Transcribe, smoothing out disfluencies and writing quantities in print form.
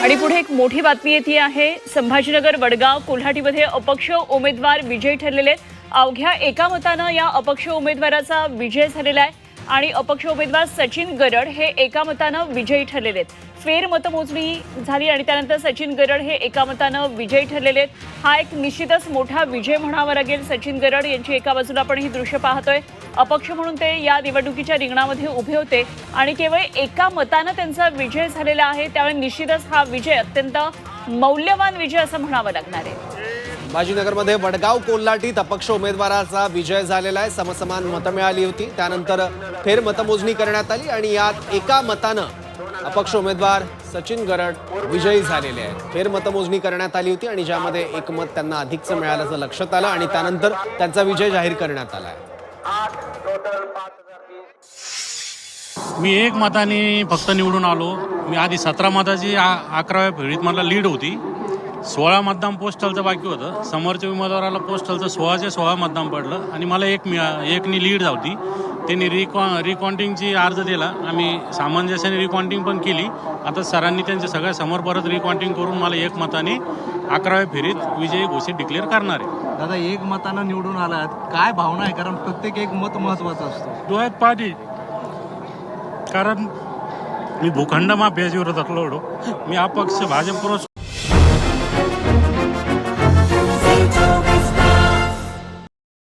आणि पुढे एक मोठी बातमी येते आहे। संभाजीनगर, वडगाव, कोल्हाटीमध्ये अपक्ष उमेदवार विजयी ठरलेले आहेत। अवघ्या एका मतानं या अपक्ष उमेदवाराचा विजय झालेला आहे आणि अपक्ष उमेदवार सचिन गरड हे एका मतानं विजयी ठरलेले आहेत। फेर मतमोजणी झाली आणि त्यानंतर सचिन गरड हे एका मतानं विजयी ठरलेले आहेत। हा एक निश्चितच मोठा विजय म्हणावा लागेल। सचिन गरड यांची एका बाजूला आपण ही दृश्य पाहतोय। अपक्ष म्हणून ते या निवडणुकीच्या रिंगणामध्ये उभे होते आणि केवळ एका मतानं त्यांचा विजय झालेला आहे। त्यामुळे निश्चितच हा विजय अत्यंत मौल्यवान विजय असं म्हणावं लागणार आहे। संभाजीनगरमध्ये वडगाव कोल्हाटीत अपक्ष उमेदवाराचा विजय झालेला आहे। समसमान मतं मिळाली होती, त्यानंतर फेर मतमोजणी करण्यात आली आणि यात एका मतानं अपक्ष उमेदवार सचिन गरड विजयी झालेले आहेत। फेर मतमोजणी करण्यात आली होती आणि ज्यामध्ये एक मत त्यांना अधिकचं मिळाल्याचं लक्षात आलं आणि त्यानंतर त्यांचा विजय जाहीर करण्यात आला आहे। मी एक मताने फक्त निवडून आलो। मी आधी 17 मताची 11व्या फेरीत मला लीड होती। 16 मतदान पोस्टलचं बाकी होतं। समोरच्या उमेदवाराला पोस्टलचं 16चे 16 मतदान पडलं आणि मला एकनी लीड झाली। त्यांनी रिकाउंटिंगची अर्ज दिला। आम्ही सामंजस्याने रिकाउंटिंग पण केली। आता सरांनी त्यांच्या सगळ्या समोर परत रिकाउंटिंग करून मला एक मताने 11व्या फेरीत विजयी घोषित डिक्लेअर करणार आहे। दादा, एक मतानं निवडून आलात, काय भावना आहे? कारण प्रत्येक एक मत महत्वाचं असतं। डोळ्यात पाणी, कारण मी भूखंड माफियाच्या विरोधात लढलो। मी अपक्ष भाजप